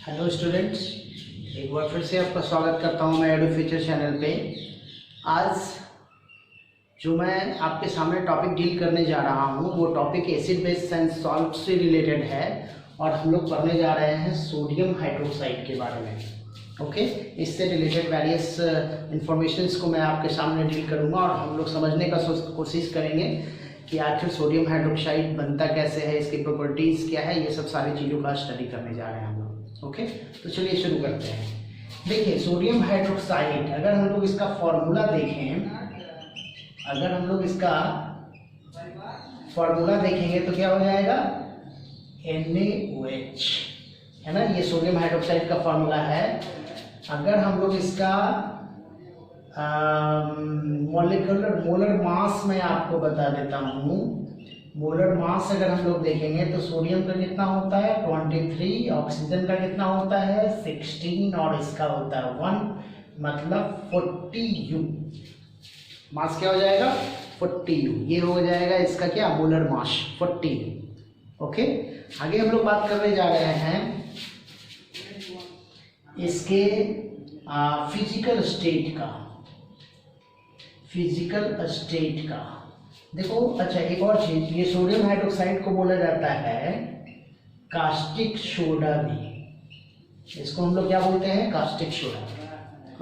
Hello students, एक बार फिर से आपका स्वागत करता हूं मैं एडू फ्यूचर चैनल पे। आज जो मैं आपके सामने टॉपिक डील करने जा रहा हूं वो topic acid base and salt से रिलेटेड है और हम लोग पढ़ने जा रहे हैं सोडियम हाइड्रोक्साइड के बारे में। ओके, इससे रिलेटेड वेरियस इंफॉर्मेशंस को मैं आपके सामने डील करूँगा और हम लोग समझने का कोशिश करेंगे कि आखिर सोडियम हाइड्रोक्साइड बनता कैसे है, इसकी प्रॉपर्टीज़ क्या है, ये सब सारी चीज़ों का स्टडी करने जा रहे हैं हम लोग। ओके, तो चलिए शुरू करते हैं। देखिए, सोडियम हाइड्रोक्साइड अगर हम लोग इसका फॉर्मूला देखें, अगर हम लोग इसका फॉर्मूला देखेंगे तो क्या हो जाएगा, NaOH, है ना। ये सोडियम हाइड्रोक्साइड का फॉर्मूला है। अगर हम लोग इसका मोलर मास मैं आपको बता देता हूँ। मोलर मास अगर हम लोग देखेंगे तो सोडियम का कितना होता है 23, ऑक्सीजन का कितना होता है 16 और इसका होता है 1, मतलब 40U। मास क्या हो जाएगा 40U, ये हो जाएगा इसका क्या मोलर मास 40U। ओके, आगे हम लोग बात करने जा रहे हैं इसके फिजिकल स्टेट का। देखो, अच्छा एक और चीज, ये सोडियम हाइड्रोक्साइड को बोला जाता है कास्टिक सोडा भी। इसको हम लोग क्या बोलते हैं, caustic soda.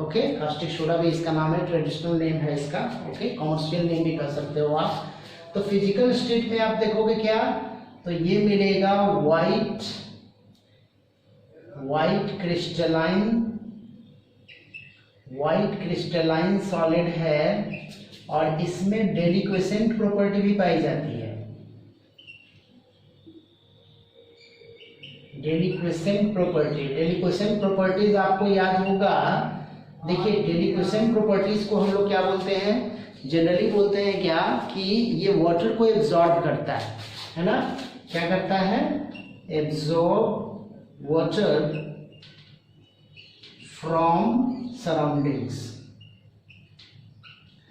Okay, caustic soda भी इसका नाम है, ट्रेडिशनल नेम है इसका। ओके, कॉमर्शियल नेम भी कह सकते हो आप। तो फिजिकल स्टेट में आप देखोगे क्या, तो ये मिलेगा वाइट क्रिस्टलाइन सॉलिड है और इसमें डेलिक्वेसेंट प्रॉपर्टी भी पाई जाती है। डेलिक्वेसेंट प्रॉपर्टीज आपको याद होगा। देखिए, डेलिक्वेसेंट प्रॉपर्टीज को हम लोग क्या बोलते हैं, जनरली बोलते हैं क्या कि ये वाटर को एब्जॉर्ब करता है ना। क्या करता है, एब्जॉर्ब वाटर फ्रॉम सराउंडिंग्स,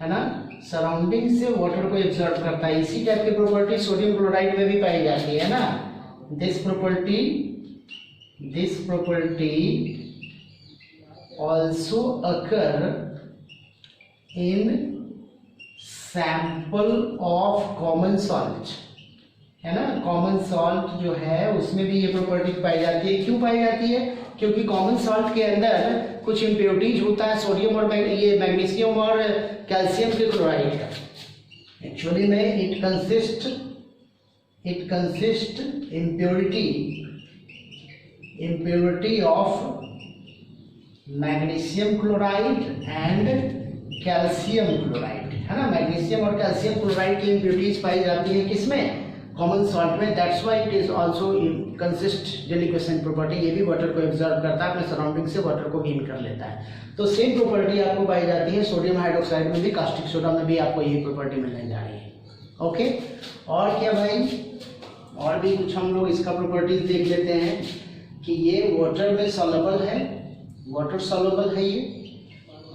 है ना। सराउंडिंग से वाटर को एब्जॉर्ब करता है। इसी टाइप की प्रॉपर्टी सोडियम क्लोराइड में भी पाई जाती है ना। This property also occur in sample of common salt, है ना। कॉमन सॉल्ट जो है उसमें भी ये प्रॉपर्टी पाई जाती है। क्यों पाई जाती है, क्योंकि कॉमन सॉल्ट के अंदर कुछ इम्प्योरिटीज होता है सोडियम और ये मैग्नीशियम और कैल्शियम के क्लोराइड का। एक्चुअली में it consist impurity of magnesium chloride and calcium chloride, है ना। मैग्नीशियम और कैल्शियम क्लोराइड की इम्प्योरिटीज पाई जाती है किसमें, कॉमन सॉल्ट में। That's why it is also consist deliquescent property. ये भी वाटर को एब्जॉर्ब करता है, अपने सराउंडिंग से वाटर को गेन कर लेता है। तो सेम प्रॉपर्टी आपको पाई जाती है सोडियम हाइड्रोक्साइड में भी, कास्टिक सोडा में भी आपको यही प्रॉपर्टी मिलने जा रही है। ओके, और क्या भाई, और भी कुछ हम लोग इसका प्रॉपर्टीज देख लेते हैं कि ये वाटर में सॉल्युबल है, वाटर सॉल्युबल है, ये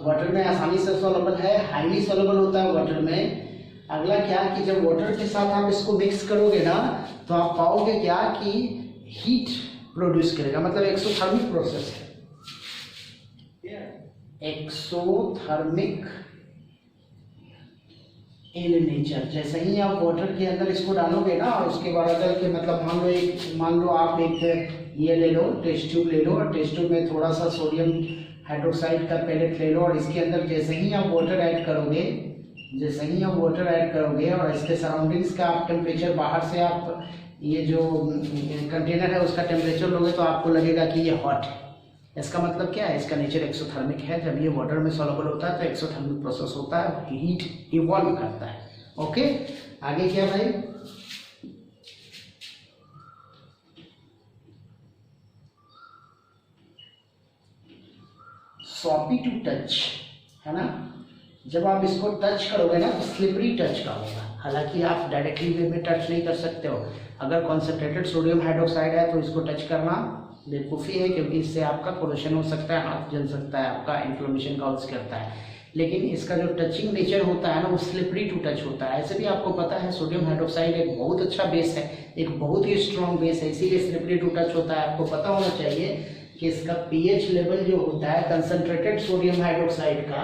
वाटर में आसानी से सॉल्युबल है, हाईली सॉल्युबल होता है वाटर में। अगला क्या कि जब वाटर के साथ आप इसको मिक्स करोगे ना तो आप पाओगे क्या कि हीट प्रोड्यूस करेगा, मतलब एक्सोथर्मिक प्रोसेस है। Exothermic in nature. जैसे ही आप वाटर के अंदर इसको डालोगे ना और उसके बाद अगर के मतलब मान लो आप एक ये ले लो, टेस्ट ट्यूब ले लो और टेस्ट ट्यूब में थोड़ा सा सोडियम हाइड्रोक्साइड का पैलेट ले लो और इसके अंदर जैसे ही आप वाटर ऐड करोगे और इसके सराउंडिंग्स का आप टेम्परेचर बाहर से आप ये जो कंटेनर है उसका टेम्परेचर लोगे तो आपको लगेगा कि ये हॉट है। इसका मतलब क्या है, इसका नेचर एक्सोथर्मिक है। जब ये वाटर में सॉल्युबल होता है तो एक्सोथर्मिक प्रोसेस होता है, हीट इवॉल्व करता है। ओके, आगे क्या भाई, सॉपी टू टच, है ना। जब आप इसको टच करोगे ना तो स्लिपरी टच का होगा। हालांकि आप डायरेक्टली वे में टच नहीं कर सकते हो। अगर कॉन्सेंट्रेटेड सोडियम हाइड्रोक्साइड है तो इसको टच करना बेवकूफ़ी है, क्योंकि इससे आपका कोरोशन हो सकता है, हाथ जल सकता है, आपका इन्फ्लेमेशन कॉज करता है। लेकिन इसका जो टचिंग नेचर होता है ना वो स्लिपरी टू टच होता है। ऐसे भी आपको पता है सोडियम हाइड्रोक्साइड एक बहुत अच्छा बेस है, एक बहुत ही स्ट्रॉन्ग बेस है, इसीलिए स्लिपरी टू टच होता है। आपको पता होना चाहिए कि इसका पीएच लेवल जो होता है कंसंट्रेटेड सोडियम हाइड्रोक्साइड का,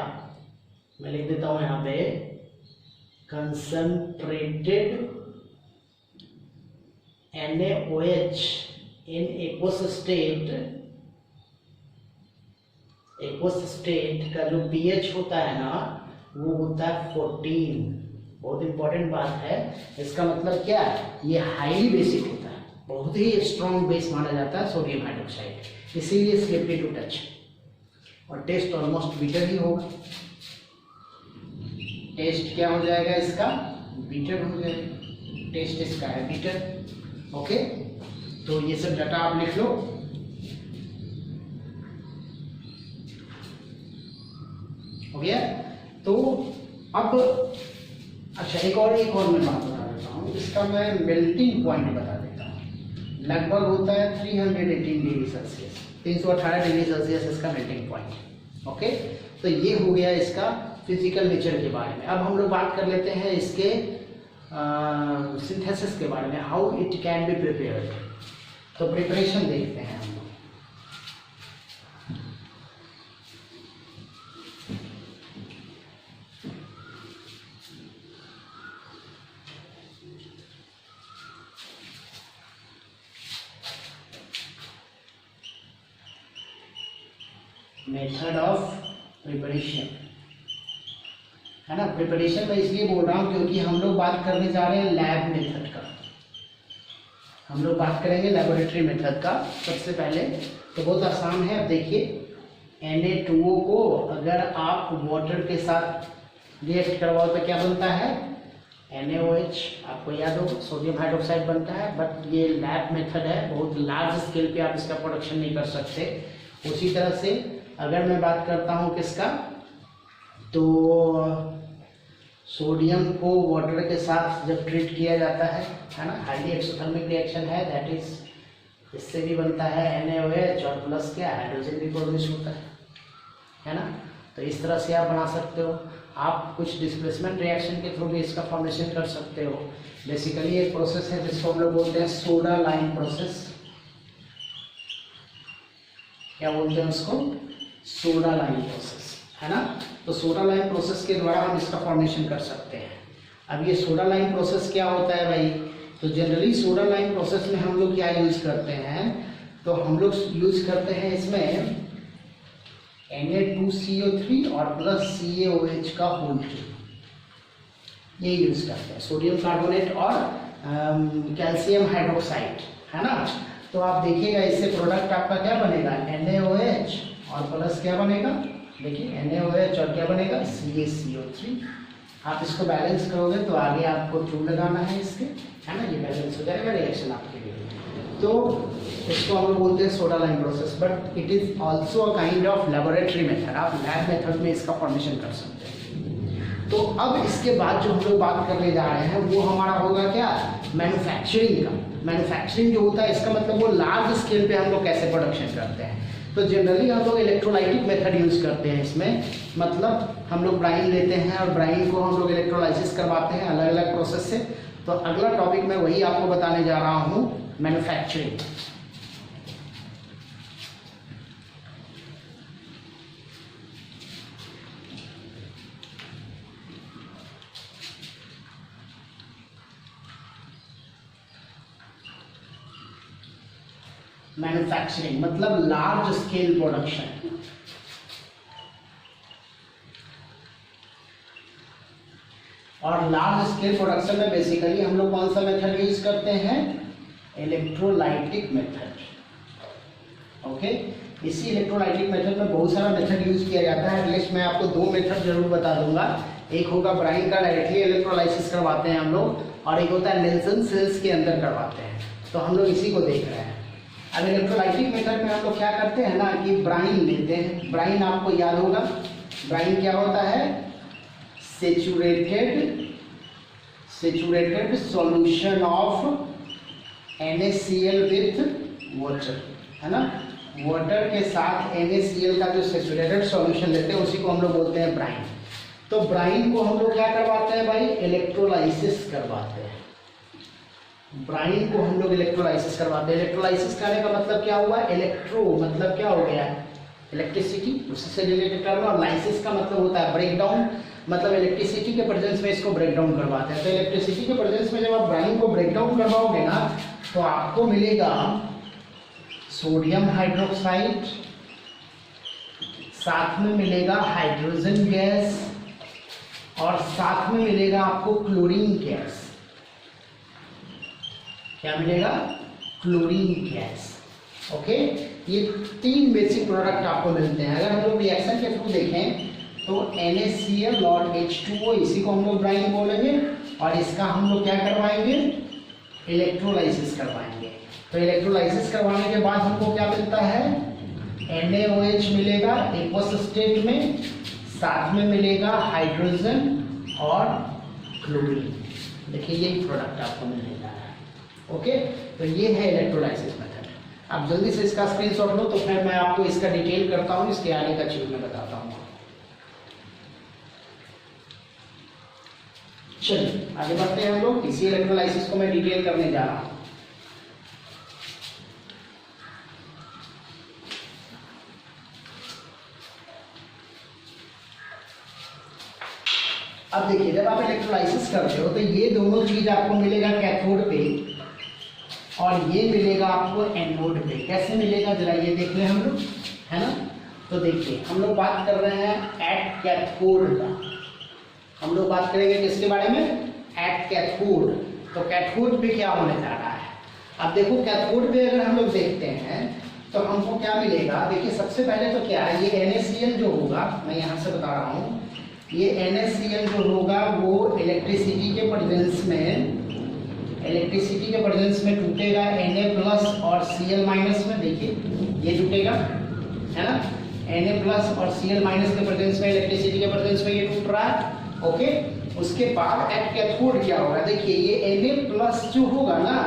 मैं लिख देता हूं यहाँ पे, concentrated NaOH in aqueous state का जो पीएच होता है ना वो होता है 14। बहुत इंपॉर्टेंट बात है, इसका मतलब क्या है, ये हाईली बेसिक होता है, बहुत ही स्ट्रॉन्ग बेस माना जाता है सोडियम हाइड्रोक्साइड, इसीलिए स्लिपरी टू टच। और टेस्ट ऑलमोस्ट बीटर ही होगा, टेस्ट क्या हो जाएगा इसका, बीटर हो जाएगा, टेस्ट इसका है बीटर। ओके, तो ये सब डाटा आप लिख लो। हो गया। तो अब अच्छा एक और मैं बात बता देता हूँ, इसका मैं मेल्टिंग पॉइंट बता देता हूँ। लगभग होता है 318 डिग्री सेल्सियस, 318 डिग्री सेल्सियस इसका मेल्टिंग पॉइंट। ओके, तो ये हो गया इसका फिजिकल नेचर के बारे में। अब हम लोग बात कर लेते हैं इसके सिंथेसिस के बारे में, how it can be prepared. तो प्रिपरेशन देखते हैं हम लोग। मेथड ऑफ प्रिपरेशन है ना। प्रिपरेशन मैं इसलिए बोल रहा हूँ क्योंकि हम लोग बात करने जा रहे हैं लैब मेथड का, हम लोग बात करेंगे लेबोरेटरी मेथड का। सबसे पहले तो बहुत आसान है, अब देखिए Na2O को अगर आप वाटर के साथ रिएक्ट करवाओ तो क्या बनता है, NaOH। आपको याद हो सोडियम हाइड्रोक्साइड बनता है, बट ये लैब मेथड है, बहुत लार्ज स्केल पे आप इसका प्रोडक्शन नहीं कर सकते। उसी तरह से अगर मैं बात करता हूँ किसका, तो सोडियम को वाटर के साथ जब ट्रीट किया जाता है ना, हाईली एक्सोथर्मिक रिएक्शन है, दैट इज इससे भी बनता है NaOH और प्लस क्या हाइड्रोजन भी प्रोड्यूस होता है ना। तो इस तरह से आप बना सकते हो। आप कुछ डिस्प्लेसमेंट रिएक्शन के थ्रू भी इसका फॉर्मेशन कर सकते हो। बेसिकली एक प्रोसेस है जिसको हम लोग बोलते हैं सोडा लाइम प्रोसेस। क्या बोलते हैं उसको, सोडा लाइम प्रोसेस है ना। तो सोडा लाइम प्रोसेस के द्वारा हम इसका फॉर्मेशन कर सकते हैं। अब ये सोडा लाइम प्रोसेस क्या होता है भाई, तो जनरली सोडा लाइम प्रोसेस में हम लोग क्या यूज करते हैं, तो हम लोग यूज करते हैं इसमें Na2CO3 और प्लस CaOH का होल क्यूब, ये यूज करते हैं, सोडियम कार्बोनेट और कैल्शियम हाइड्रोक्साइड है ना। तो आप देखिएगा इससे प्रोडक्ट आपका क्या बनेगा, NaOH और प्लस क्या बनेगा, देखिए NaOH और क्या बनेगा, CaCO3। आप इसको बैलेंस करोगे तो आगे आपको ट्रू लगाना है इसके, है ना, ये बैलेंस हो जाएगा रिएक्शन आपके लिए। तो इसको हम लोग बोलते हैं soda lime process, but it is also a kind of laboratory method. आप लैब मेथड में इसका फॉर्मेशन कर सकते हैं। तो अब इसके बाद जो हम लोग बात करने जा रहे हैं वो हमारा होगा क्या, मैन्युफैक्चरिंग का। मैन्युफैक्चरिंग जो होता है इसका मतलब वो लार्ज स्केल पे हम लोग कैसे प्रोडक्शन करते हैं। तो जनरली हम लोग इलेक्ट्रोलाइटिक मेथड यूज करते हैं इसमें, मतलब हम लोग ब्राइन लेते हैं और ब्राइन को हम लोग इलेक्ट्रोलाइसिस करवाते हैं अलग अलग प्रोसेस से। तो अगला टॉपिक मैं वही आपको बताने जा रहा हूँ, मैन्युफैक्चरिंग। मैन्युफैक्चरिंग मतलब लार्ज स्केल प्रोडक्शन। और लार्ज स्केल प्रोडक्शन में बेसिकली हम लोग कौन सा मेथड यूज करते हैं, इलेक्ट्रोलाइटिक मेथड। ओके, इसी इलेक्ट्रोलाइटिक मेथड में बहुत सारा मेथड यूज किया जाता है। एटलीस्ट मैं आपको दो मेथड जरूर बता दूंगा। एक होगा ब्राइन का डायरेक्टली इलेक्ट्रोलाइसिस करवाते हैं हम लोग, और एक होता है नेल्सन सेल्स के अंदर करवाते हैं। तो हम लोग इसी को देख रहे हैं। अब इलेक्ट्रोलाइटिक मेथड में हम लोग क्या करते हैं ना कि ब्राइन लेते हैं। ब्राइन आपको याद होगा, ब्राइन क्या होता है, saturated solution of NaCl with water, है ना। वाटर के साथ NaCl का जो सेचुरेटेड सॉल्यूशन लेते हैं उसी को हम लोग बोलते हैं ब्राइन। तो ब्राइन को हम लोग क्या करवाते हैं भाई, इलेक्ट्रोलाइसिस करवाते हैं। ब्राइन को हम लोग इलेक्ट्रोलाइसिस करवाते हैं। इलेक्ट्रोलाइसिस करने का मतलब क्या हुआ, इलेक्ट्रो मतलब क्या हो गया, इलेक्ट्रिसिटी, उसी से रिलेटेड टर्म। और लाइसिस का मतलब होता है ब्रेक डाउन, मतलब इलेक्ट्रिसिटी के प्रेजेंस में इसको ब्रेक डाउन करवाते हैं। तो इलेक्ट्रिसिटी के प्रेजेंस में जब आप ब्राइन को ब्रेक डाउन करवाओगे ना तो आपको मिलेगा सोडियम हाइड्रोक्साइड, साथ में मिलेगा हाइड्रोजन गैस और साथ में मिलेगा आपको क्लोरीन गैस। क्या मिलेगा, क्लोरीन गैस। ओके, ये 3 बेसिक प्रोडक्ट आपको मिलते हैं। अगर हम लोग रिएक्शन के थ्रू देखें तो NaCl और H2O, इसी को हम लोग ब्राइन बोलेंगे, और इसका हम लोग क्या करवाएंगे, इलेक्ट्रोलाइसिस करवाएंगे। तो इलेक्ट्रोलाइसिस करवाने के बाद हमको क्या मिलता है, NaOH मिलेगा एक्वस स्टेट में, साथ में मिलेगा हाइड्रोजन और क्लोरीन। देखिए यही प्रोडक्ट आपको मिलने जा रहा है। ओके, तो ये है इलेक्ट्रोलाइसिस मेथड। आप जल्दी से इसका स्क्रीनशॉट लो तो फिर मैं आपको इसका डिटेल करता हूँ, इसके आगे का चीज मैं बताता हूँ। चलिए आगे बढ़ते हैं हम लोग। इसी इलेक्ट्रोलाइसिस को मैं डिटेल करने जा रहा हूँ। अब देखिए, जब आप इलेक्ट्रोलाइसिस करते हो तो ये दोनों चीज आपको मिलेगा कैथोड पे और ये मिलेगा आपको एनोड पे। कैसे मिलेगा जरा ये देख लें हम लोग, है ना। तो देखिए हम लोग बात कर रहे हैं एट कैथोड का। हम लोग बात करेंगे किसके बारे में, एट कैथोड। तो कैथोड पे क्या होने जा रहा है, अब देखो कैथोड पे अगर हम लोग देखते हैं तो हमको क्या मिलेगा। देखिए सबसे पहले तो क्या है, ये NaCl जो होगा, मैं यहाँ से बता रहा हूँ, ये NaCl जो होगा वो इलेक्ट्रिसिटी के प्रेजेंस में टूटेगा Na+ और Cl- में। देखिए ये टूटेगा, है ना, Na+ और Cl- के प्रेजेंस में, इलेक्ट्रिसिटी के प्रेजेंस में ये टूट रहा है। ओके, उसके बाद एट कैथोड क्या होगा, देखिए ये Na+ जो होगा ना,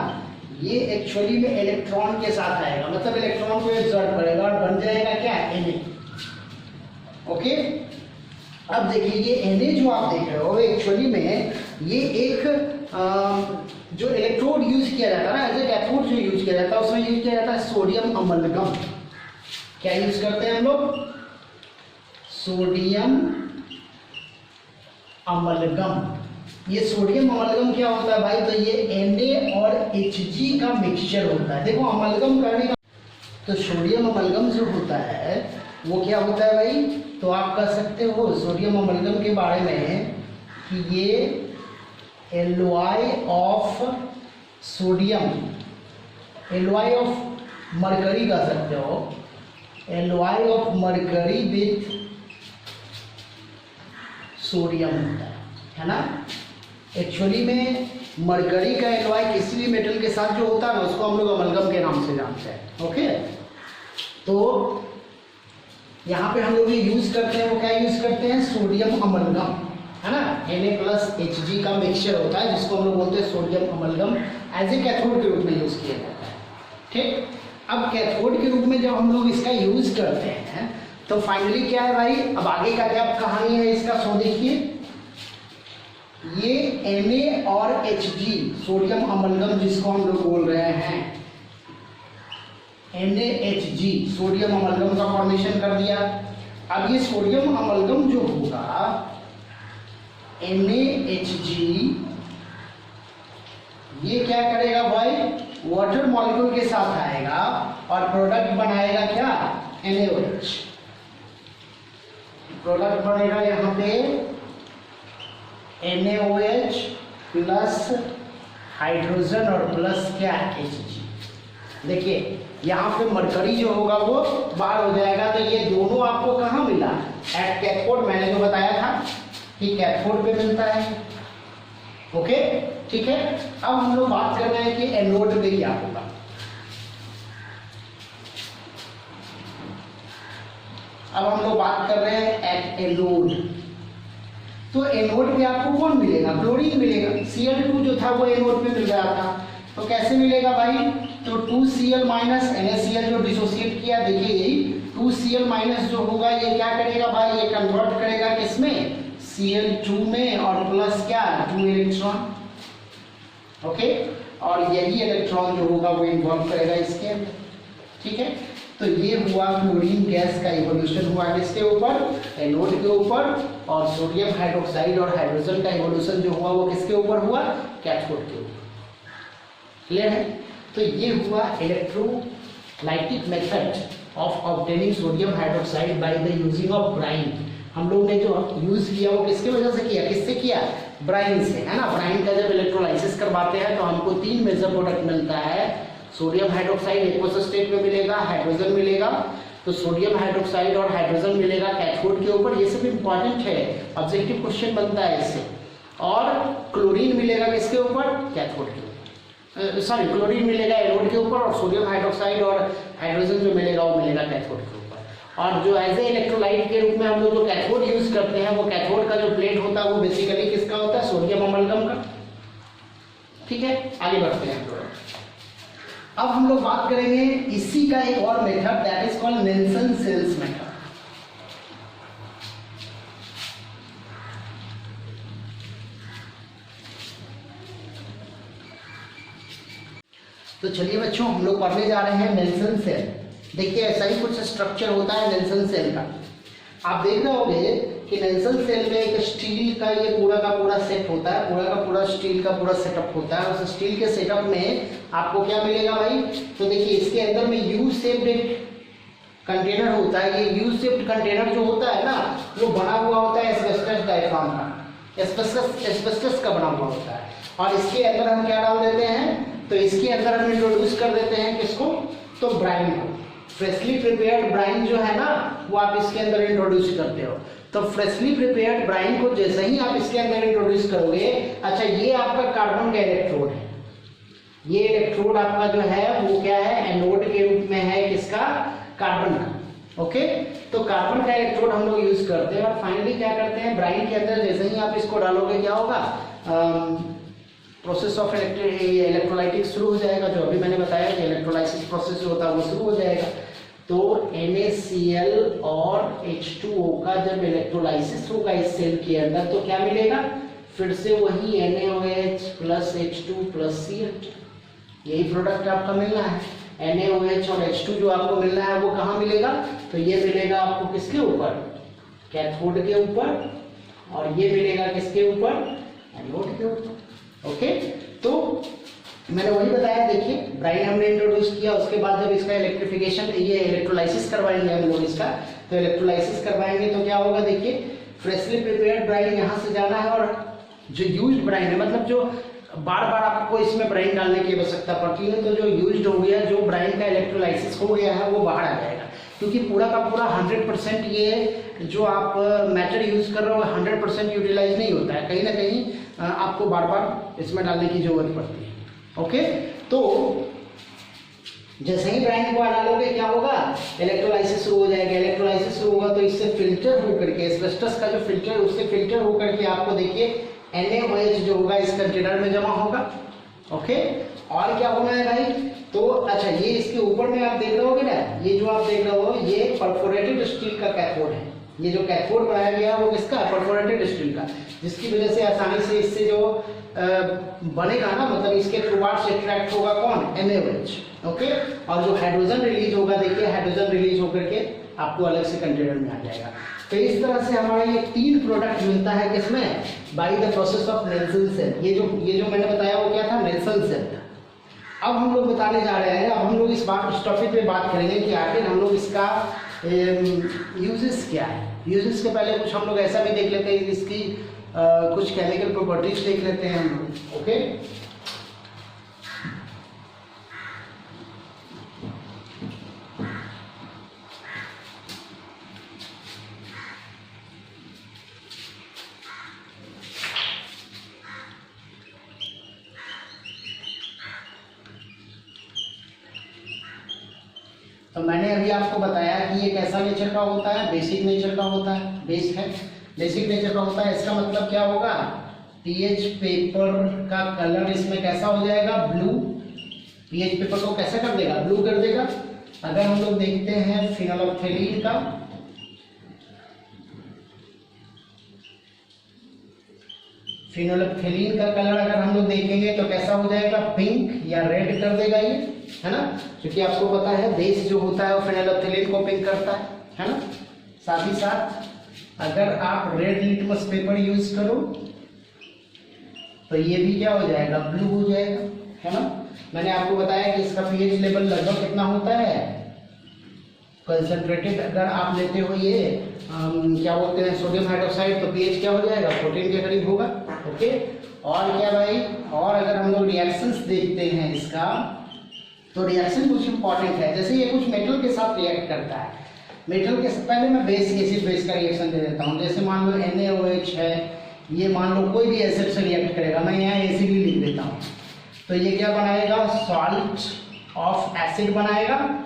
ये एक्चुअली में इलेक्ट्रॉन के साथ आएगा, मतलब इलेक्ट्रॉन को एब्जॉर्ब करेगा और बन जाएगा क्या, Na। ओके, अब देखिए ये Na जो आप देख रहे हो एक्चुअली में ये एक जो इलेक्ट्रोड यूज किया जाता है ना, एज ए कैथोड जो यूज किया जाता है उसमें यूज किया जाता है सोडियम अमलगम। क्या यूज करते हैं हम लोग, सोडियम अमलगम। ये सोडियम अमलगम क्या होता है भाई, तो ये Na और Hg का मिक्सचर होता है। देखो अमलगम करने का, तो सोडियम अमलगम जो होता है वो क्या होता है भाई, तो आप कह सकते हो सोडियम अमलगम के बारे में कि ये alloy of sodium, alloy of mercury कह सकते हो, alloy of mercury with sodium होता है ना। एक्चुअली में मरकरी का एलॉय किसी भी मेटल के साथ जो होता है ना उसको हम लोग अमलगम के नाम से जानते हैं। ओके, तो यहाँ पे हम लोग ये यूज करते हैं, वो क्या यूज करते हैं, सोडियम अमलगम, है ना। Na+Hg का मिक्सचर होता है जिसको हम लोग बोलते हैं sodium amalgam, as a cathode के रूप में यूज किया जाता है। ठीक, अब कैथोड के रूप में जब हम लोग इसका यूज करते हैं तो फाइनली क्या है भाई, अब आगे का क्या कहानी है इसका, सो देखिए ये Na और Hg सोडियम अमलगम जिसको हम लोग बोल रहे हैं, NaHg सोडियम अमलगम का फॉर्मेशन कर दिया। अब ये सोडियम अमलगम जो होगा NaHg, ये क्या करेगा भाई, वाटर मॉलिक्यूल के साथ आएगा और प्रोडक्ट बनाएगा क्या, NaOH। प्रोडक्ट बनेगा यहाँ पे NaOH प्लस हाइड्रोजन और प्लस क्या, Hg। देखिए यहाँ पे मरकरी जो होगा वो बाहर हो जाएगा, तो ये दोनों आपको कहाँ मिला, एट कैथोड। मैंने जो बताया था कि कैथोड पे मिलता है। ओके, ठीक है। अब हम लोग बात कर रहे हैं कि एनोड पे क्या होगा। अब हम लोग बात कर रहे हैं एट एनोड। तो एनोड पे आपको कौन मिलेगा, क्लोरीन मिलेगा। Cl2 जो था वो एनोड पे मिल रहा था, तो कैसे मिलेगा भाई, तो 2Cl- NaCl जो डिसोसिएट किया, देखिए यही 2Cl- जो होगा ये क्या करेगा भाई, ये कन्वर्ट करेगा किसमें, Cl2 में, और प्लस क्या, 2 इलेक्ट्रॉन। ओके, और यही इलेक्ट्रॉन जो होगा वो इन्वॉल्व करेगा इसके अंदर, ठीक है। तो ये हुआ क्लोरीन गैस का इवोल्यूशन हुआ किसके ऊपर, एनोड के ऊपर, और सोडियम हाइड्रोक्साइड और हाइड्रोजन का इवोल्यूशन जो हुआ वो किसके ऊपर हुआ, कैथोड के ऊपर। क्लियर है। तो ये हुआ electrolytic method of obtaining sodium hydroxide by the using of Bryan. हम लोग ने जो यूज किया वो किसकी वजह से किया, किससे किया, ब्राइन से, है ना। ब्राइन का जब इलेक्ट्रोलाइसिस करवाते हैं तो हमको 3 मेजर प्रोडक्ट मिलता है। सोडियम हाइड्रोक्साइड एक्वस स्टेट में मिलेगा, हाइड्रोजन मिलेगा, तो सोडियम हाइड्रोक्साइड और हाइड्रोजन मिलेगा कैथोड के ऊपर। ये सब इंपॉर्टेंट है, ऑब्जेक्टिव क्वेश्चन बनता है इससे। और क्लोरीन मिलेगा किसके ऊपर, कैथोड के ऊपर, सॉरी क्लोरीन मिलेगा एनोड के ऊपर, और सोडियम हाइड्रोक्साइड और हाइड्रोजन जो मिलेगा वो मिलेगा कैथोड के ऊपर। और जो एज ए इलेक्ट्रोलाइट के रूप में हम लोग जो कैथोड यूज करते हैं, वो कैथोड का जो प्लेट होता है वो बेसिकली किसका होता है, सोडियम अमलगम का, ठीक है। आगे बढ़ते हैं हम लोग। अब हम लोग बात करेंगे इसी का एक और method, that is called Nelson cells method. तो चलिए बच्चों, हम लोग पढ़ने जा रहे हैं नेल्सन सेल। देखिए ऐसा ही कुछ स्ट्रक्चर होता है नेल्सन सेल का। आप देख रहे होंगे कि नेल्सन सेल में एक स्टील का ये पूरा का पूरा सेट होता है, पूरा का पूरा स्टील का पूरा सेटअप होता है। उस स्टील के सेटअप में आपको क्या मिलेगा भाई, तो देखिए इसके अंदर में यू शेप्ड एक कंटेनर होता है। ये यू शेप्ड कंटेनर जो होता है ना, वो बना हुआ होता है एस्बेस्टस डायफ्राम का, एस्बेस्टस का बना हुआ होता है। और इसके अंदर हम क्या डाल देते हैं, तो इसके अंदर हम इंट्रोड्यूस कर देते हैं किसको, तो ब्राइन को। फ्रेशली प्रिपेयर्ड ब्राइन जो है ना, वो आप इसके अंदर इंट्रोड्यूस करते हो। तो फ्रेशली प्रिपेयर्ड ब्राइन को जैसे ही आप इसके अंदर इंट्रोड्यूस करोगे, अच्छा ये आपका कार्बन का इलेक्ट्रोड है। ये इलेक्ट्रोड आपका जो है वो क्या है, एनोड के रूप में है किसका, कार्बन का। ओके, तो कार्बन का इलेक्ट्रोड हम लोग यूज करते हैं। और फाइनली क्या करते हैं, ब्राइन के अंदर जैसे ही आप इसको डालोगे क्या होगा, प्रोसेस ऑफ इलेक्ट्रोलाइटिक शुरू हो जाएगा। जो अभी मैंने बताया कि इलेक्ट्रोलाइसिस प्रोसेस जो होता है वो शुरू हो जाएगा। तो NaCl और H2O का जब इलेक्ट्रोलाइसिस होगा इस सेल के अंदर, तो क्या मिलेगा, फिर से वही NaOH plus H2 plus Cl, यही प्रोडक्ट आपका मिलना है। NaOH और H2 जो आपको मिलना है वो कहाँ मिलेगा, तो ये मिलेगा आपको किसके ऊपर, कैथोड के ऊपर, और ये मिलेगा किसके ऊपर, एनोड के ऊपर। ओके, तो मैंने वही बताया। देखिए ब्राइन हमने इंट्रोड्यूस किया, उसके बाद जब इसका इलेक्ट्रिफिकेशन, ये इलेक्ट्रोलाइसिस करवाएंगे हम लोग इसका, तो इलेक्ट्रोलाइसिस करवाएंगे तो क्या होगा, देखिए फ्रेशली प्रिपेयर्ड ब्राइन यहाँ से जाना है, और जो यूज्ड ब्राइन है, मतलब जो बार बार आपको इसमें ब्राइन डालने की आवश्यकता पड़ती है, तो जो यूज्ड हो गया, जो ब्राइन का इलेक्ट्रोलाइसिस हो गया है वो बाहर आ जाएगा। क्योंकि पूरा का पूरा 100% ये जो आप मैटर यूज कर रहे हो 100% यूटिलाइज नहीं होता है, कहीं ना कहीं आपको बार बार इसमें डालने की जरूरत पड़ती है। ओके, तो जैसे ही ब्राइन को डालोगे क्या होगा, इलेक्ट्रोलाइसिस शुरू हो जाएगा। इलेक्ट्रोलाइसिस शुरू होगा तो इससे फिल्टर होकर के, एस्बेस्टस का जो फिल्टर, उससे फिल्टर होकर के आपको देखिए NaOH जो होगा इस कंटेनर में जमा होगा। ओके, और क्या होना है भाई, तो अच्छा ये इसके ऊपर में आप देख रहे होगे ना, ये जो आप देख रहे हो ये परफोरेटेड स्टील का कैथोड है। ये जो कैथोड बनाया गया है वो किसका, परफोरेटेड स्टील का, जिसकी वजह से आसानी से इससे जो बनेगा ना, मतलब इसके थ्रू से अट्रैक्ट होगा कौन, NaOH। ओके, और जो हाइड्रोजन रिलीज होगा, देखिए हाइड्रोजन रिलीज होकर के आपको अलग से कंटेनर में आ जाएगा। तो इस तरह से हमारा ये 3 प्रोडक्ट मिलता है किसमें, by the process of Nelson cell. ये जो मैंने बताया वो क्या था, नेल्सन सेल था। अब हम लोग बताने जा रहे हैं, अब हम लोग इस टॉपिक पे बात करेंगे कि आखिर हम लोग इसका यूजेस क्या है। यूजेस के पहले कुछ हम लोग ऐसा भी देख लेते हैं, इसकी कुछ केमिकल प्रॉपर्टीज देख लेते हैं हम लोग। ओके, तो मैंने अभी आपको बताया कि ये कैसा नेचर का होता है, बेसिक नेचर का होता है, बेस है, बेसिक नेचर का होता है। इसका मतलब क्या होगा, पीएच पेपर का कलर इसमें कैसा हो जाएगा, ब्लू। पीएच पेपर को कैसे कर देगा, ब्लू कर देगा। अगर हम लोग देखते हैं फिनोल्फथालीन का, फिनोलेप्थेलीन का कलर अगर हम लोग देखेंगे तो कैसा हो जाएगा, पिंक या रेड कर देगा ये, है ना, क्योंकि आपको पता है बेस जो होता है वो फिनोलेप्थेलीन को पिंक करता है ना। साथ ही साथ अगर आप रेड लिटमस पेपर यूज करो तो ये भी क्या हो जाएगा, ब्लू हो जाएगा, है ना। मैंने आपको बताया कि इसका पीएच लेवल लगभग कितना होता है, कंसंट्रेटेड अगर आप लेते हो ये क्या बोलते हैं सोडियम हाइड्रोक्साइड, तो पीएच क्या हो जाएगा, 14 के करीब होगा। ओके, और क्या भाई, और अगर हम लोग रिएक्शंस देखते हैं इसका, तो रिएक्शन कुछ इंपॉर्टेंट है। जैसे ये कुछ मेटल के साथ रिएक्ट करता है, मेटल के पहले मैं बेस एसिड बेस का रिएक्शन दे देता हूँ। जैसे मान लो NaOH है, ये मान लो कोई भी एसिड से रिएक्ट करेगा, मैं यहाँ एसिड ही लिख देता हूँ, तो ये क्या बनाएगा, सॉल्ट ऑफ एसिड बनाएगा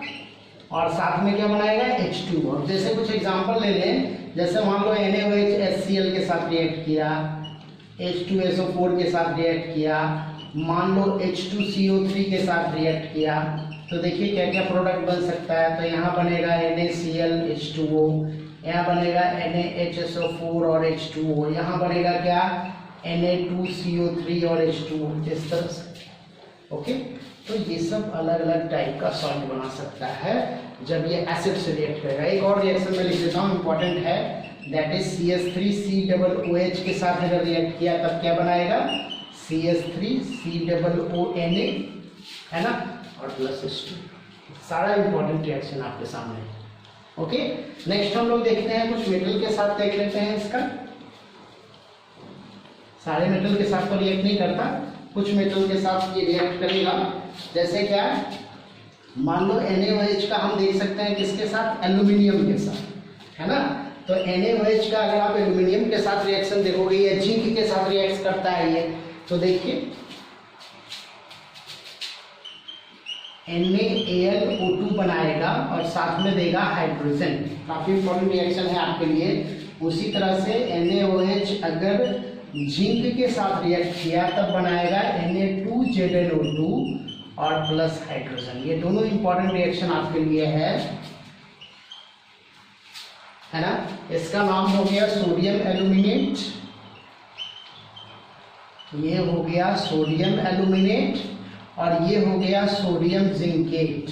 और साथ में क्या बनाएगा, H2O। जैसे कुछ एग्जांपल ले लें, जैसे मान लो NaOH HCl के साथ रिएक्ट किया, H2SO4 के साथ रिएक्ट किया, मान लो H2CO3 के साथ रिएक्ट किया, तो देखिए क्या क्या प्रोडक्ट बन सकता है। तो यहाँ बनेगा NaCl H2O, यहाँ बनेगा NaHSO4 और H2O, यहाँ बनेगा क्या, Na2CO3 और H2O, इस तरह से। ओके, तो ये सब अलग अलग टाइप का सॉल्ट बना सकता है जब ये एसिड से रिएक्ट करेगा। एक और रिएक्शन में लिख देता हूँ, इंपॉर्टेंट है, दैट इज CH3COOH के साथ अगर रिएक्ट किया तब क्या बनाएगा, CH3COONA, है ना, और प्लस H2। सारा इंपॉर्टेंट रिएक्शन आपके सामने है। ओके, नेक्स्ट हम लोग देखते हैं कुछ मेटल के साथ देख लेते हैं इसका। सारे मेटल के साथ तो रिएक्ट नहीं करता, कुछ मेटल के साथ ये रिएक्ट करेगा। जैसे क्या, मान लो NaOH का हम देख सकते हैं किसके साथ, एल्यूमिनियम के साथ, है ना। तो NaOH का अगर आप एल्यूमिनियम के साथ रिएक्शन देखोगे या जिंक के साथ रिएक्ट करता है ये, तो देखिए NaAlO2 बनाएगा और साथ में देगा हाइड्रोजन। काफी इंपॉर्टेंट रिएक्शन है आपके लिए। उसी तरह से NaOH अगर जिंक के साथ रिएक्ट किया तब बनाएगा Na2ZnO2 और प्लस हाइड्रोजन। ये दोनों इंपॉर्टेंट रिएक्शन आपके लिए है ना। इसका नाम हो गया सोडियम एल्यूमिनेट, ये हो गया सोडियम एल्यूमिनेट, और ये हो गया सोडियम जिंकेट,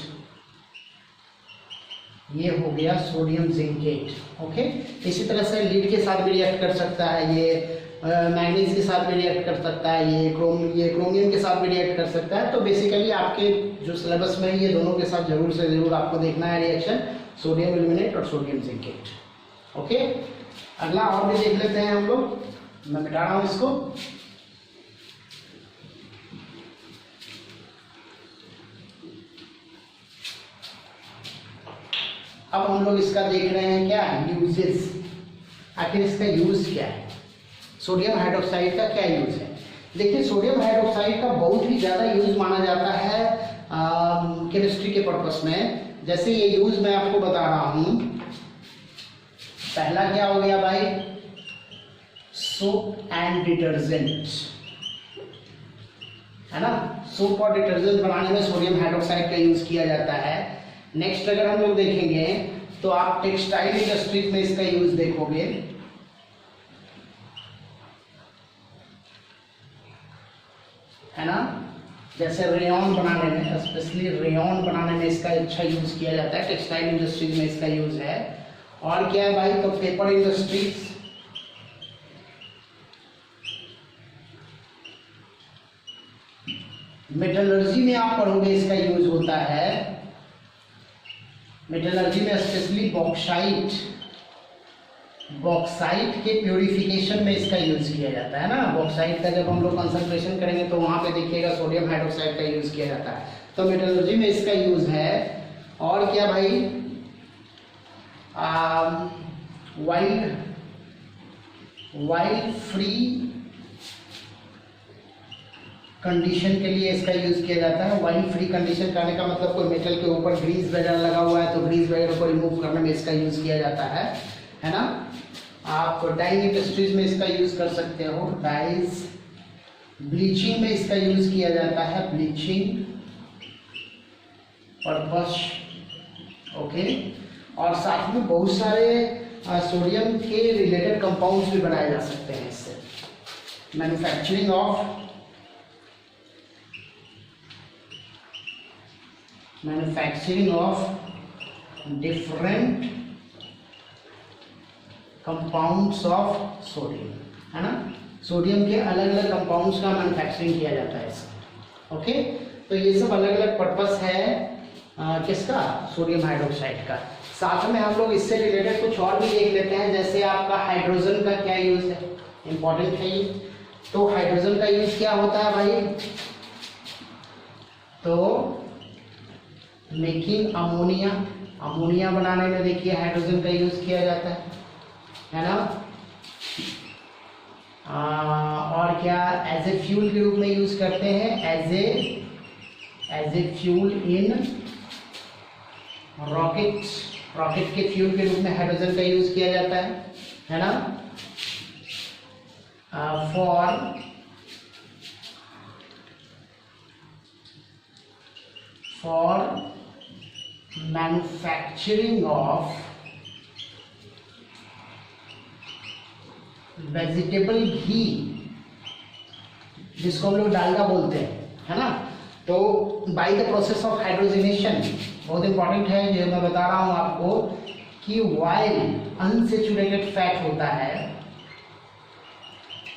ये हो गया सोडियम जिंकेट। ओके, इसी तरह से लीड के साथ भी रिएक्ट कर सकता है, ये मैग्नीज के साथ भी रिएक्ट कर सकता है, ये क्रोमियम के साथ भी रिएक्ट कर सकता है। तो बेसिकली आपके जो सिलेबस में ये दोनों के साथ जरूर से जरूर आपको देखना है रिएक्शन, सोडियम एल्यूमिनेट और सोडियम जिंकेट। ओके, अगला और भी देख लेते हैं हम लोग, मैं मिटा रहा हूं इसको। अब हम लोग इसका देख रहे हैं क्या, यूजेस। आखिर इसका यूज क्या है, सोडियम हाइड्रोक्साइड का क्या यूज है। देखिए, सोडियम हाइड्रोक्साइड का बहुत ही ज़्यादा यूज माना जाता है केमिस्ट्री के पर्पस में। जैसे ये यूज मैं आपको बता रहा हूँ, पहला क्या हो गया भाई, सोप एंड डिटर्जेंट, है ना। सोप और डिटर्जेंट बनाने में सोडियम हाइड्रोक्साइड का यूज किया जाता है। नेक्स्ट अगर हम लोग देखेंगे तो आप टेक्सटाइल इंडस्ट्रीज में इसका यूज देखोगे, है ना। जैसे रेयन बनाने में, स्पेशली रेयन बनाने में इसका अच्छा यूज किया जाता है, टेक्सटाइल इंडस्ट्रीज में इसका यूज है। और क्या है भाई, तो पेपर इंडस्ट्रीज, मेटलर्जी में आप पढ़ोगे इसका यूज होता है। मेटलर्जी में स्पेशली बॉक्साइट के प्यूरिफिकेशन में इसका यूज किया जाता है ना। बॉक्साइट का जब हम लोग कंसंट्रेशन करेंगे तो वहां पे देखिएगा सोडियम हाइड्रोक्साइड का यूज किया जाता है, तो मेटलर्जी में इसका यूज है। और क्या भाई, वाइल्ड फ्री कंडीशन के लिए इसका यूज किया जाता है। वाइल्ड फ्री कंडीशन करने का मतलब कोई मेटल के ऊपर ग्रीस वगैरह लगा हुआ है तो ग्रीस वगैरह को रिमूव करने में इसका यूज किया जाता है ना। आप डाइंग इंडस्ट्रीज में इसका यूज कर सकते हो, डाइज। ब्लीचिंग में इसका यूज किया जाता है, ब्लीचिंग पर्पस। ओके, और साथ में बहुत सारे सोडियम के रिलेटेड कंपाउंड्स भी बनाए जा सकते हैं इससे, manufacturing of different compounds of sodium, है ना, सोडियम के अलग अलग कंपाउंड्स का मैन्युफैक्चरिंग किया जाता है इसका। ओके, तो ये सब अलग अलग पर्पस है किसका, सोडियम हाइड्रोक्साइड का। साथ में हम लोग इससे रिलेटेड कुछ और भी देख लेते हैं, जैसे आपका हाइड्रोजन का क्या यूज है, इंपॉर्टेंट है ये। तो हाइड्रोजन का यूज क्या होता है भाई, तो मेकिंग अमोनिया, अमोनिया बनाने में देखिए हाइड्रोजन का यूज किया जाता है ना। और क्या एज ए फ्यूल के रूप में यूज करते हैं, as a fuel in rocket, rocket के फ्यूल के रूप में हाइड्रोजन का यूज किया जाता है ना। फॉर मैन्युफैक्चरिंग ऑफ वेजिटेबल घी, जिसको हम लोग डालडा बोलते हैं, है ना। तो bye the process of hydrogenation, बहुत इंपॉर्टेंट है जो मैं बता रहा हूं आपको, कि वाइल अनसेचुरेटेड फैट होता है,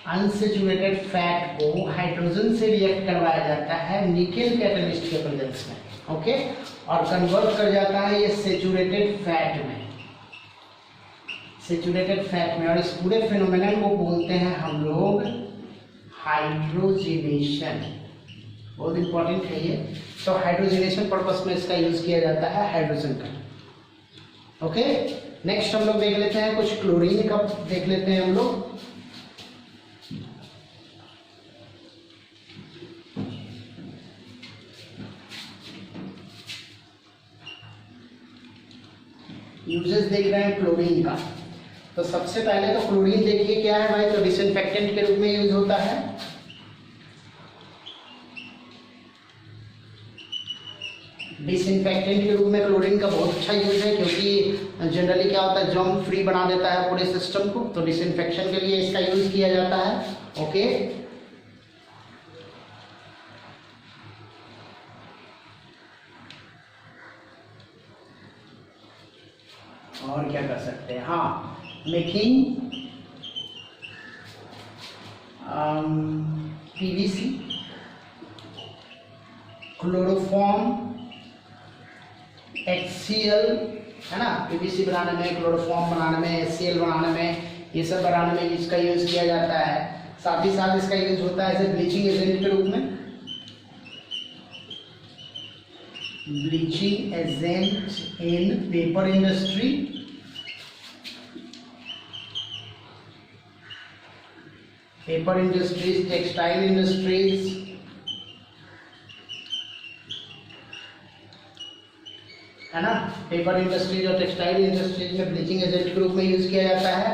अनसेचुरेटेड फैट को हाइड्रोजन से रिएक्ट करवाया जाता है निकेल कैटलिस्ट के प्रेजेंस में, ओके, और कन्वर्ट कर जाता है ये सेचुरेटेड फैट में, सेचुरेटेड फैट में। और इस पूरे फिनोमेनन को बोलते हैं हम लोग हाइड्रोजनेशन, बहुत इंपॉर्टेंट है ये। तो हाइड्रोजनेशन पर्पस में इसका यूज किया जाता है हाइड्रोजन का। ओके, नेक्स्ट हम लोग देख लेते हैं कुछ क्लोरीन का, देख लेते हैं हम लोग। यूजेस देख रहे हैं क्लोरीन का। तो सबसे पहले तो क्लोरीन देखिए क्या है भाई, तो डिसइंफेक्टेंट के रूप में यूज होता है, डिसइंफेक्टेंट के रूप में क्लोरीन का बहुत अच्छा यूज है, क्योंकि जनरली क्या होता है, जर्म फ्री बना देता है पूरे सिस्टम को, तो डिसइंफेक्शन के लिए इसका यूज किया जाता है। ओके, और क्या कर सकते हैं, हाँ, मेकिंग पीवीसी, क्लोरोफॉर्म, HCl, है ना, पीवीसी बनाने में, क्लोरोफॉर्म बनाने में, HCl बनाने में, ये सब बनाने में इसका यूज किया जाता है। साथ ही साथ इसका यूज होता है एज ब्लीचिंग एजेंट के रूप में, bleaching agent in paper industry, paper industries, textile industries, है ना, पेपर इंडस्ट्रीज और टेक्सटाइल इंडस्ट्रीज में ब्लीचिंग एजेंट के रूप में यूज किया जाता है।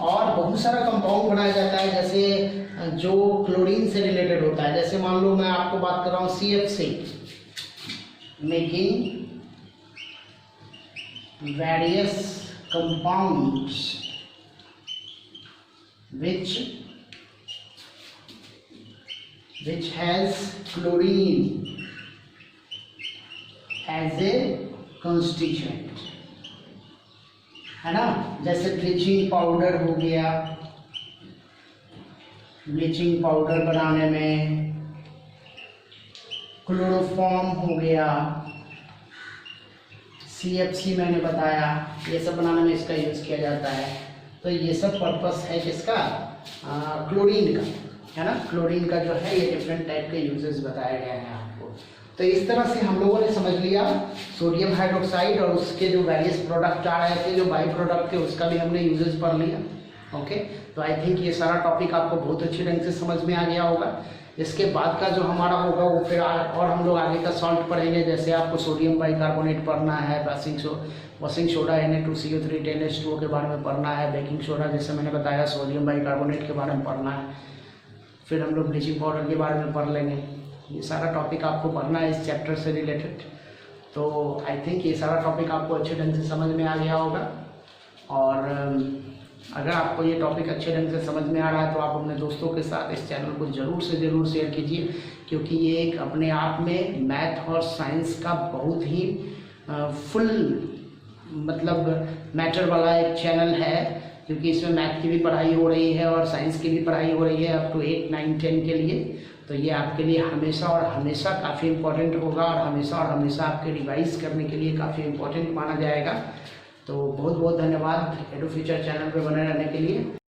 और बहुत सारा कंपाउंड बनाया जाता है, जैसे जो क्लोरीन से रिलेटेड होता है, जैसे मान लो मैं आपको बात कर रहा हूँ CFC, making various compounds which has chlorine as a constituent, है ना। जैसे ब्लीचिंग पाउडर हो गया, ब्लीचिंग पाउडर बनाने में, क्लोरोफॉर्म हो गया, CFC मैंने बताया, ये सब बनाने में इसका यूज किया जाता है। तो ये सब पर्पस है किसका, क्लोरीन का, है ना। क्लोरीन का जो है ये डिफरेंट टाइप के यूजेस बताए गए हैं आपको। तो इस तरह से हम लोगों ने समझ लिया सोडियम हाइड्रोक्साइड और उसके जो वेरियस प्रोडक्ट आ रहे थे, जो बाई प्रोडक्ट थे, उसका भी हमने यूजेस पढ़ लिया। ओके, तो आई थिंक ये सारा टॉपिक आपको बहुत अच्छे ढंग से समझ में आ गया होगा। इसके बाद का जो हमारा होगा वो फिर और हम लोग आगे का सॉल्ट पढ़ेंगे, जैसे आपको सोडियम बाइकार्बोनेट पढ़ना है, वॉशिंग सोडा Na2CO3 10H2O के बारे में पढ़ना है, बेकिंग सोडा जैसे मैंने बताया सोडियम बाइकार्बोनेट के बारे में पढ़ना है, फिर हम लोग ब्लीचिंग पाउडर के बारे में पढ़ लेंगे। ये सारा टॉपिक आपको पढ़ना है इस चैप्टर से रिलेटेड। तो आई थिंक ये सारा टॉपिक आपको अच्छे ढंग से समझ में आ गया होगा। और अगर आपको ये टॉपिक अच्छे ढंग से समझ में आ रहा है तो आप अपने दोस्तों के साथ इस चैनल को ज़रूर से ज़रूर शेयर कीजिए, क्योंकि ये एक अपने आप में मैथ और साइंस का बहुत ही फुल मतलब मैटर वाला एक चैनल है, क्योंकि इसमें मैथ की भी पढ़ाई हो रही है और साइंस की भी पढ़ाई हो रही है अप टू 8, 9, 10 के लिए। तो ये आपके लिए हमेशा और हमेशा काफ़ी इम्पोर्टेंट होगा और हमेशा आपके रिवाइज करने के लिए काफ़ी इम्पोर्टेंट माना जाएगा। तो बहुत बहुत धन्यवाद एडू फ्यूचर चैनल पर बने रहने के लिए।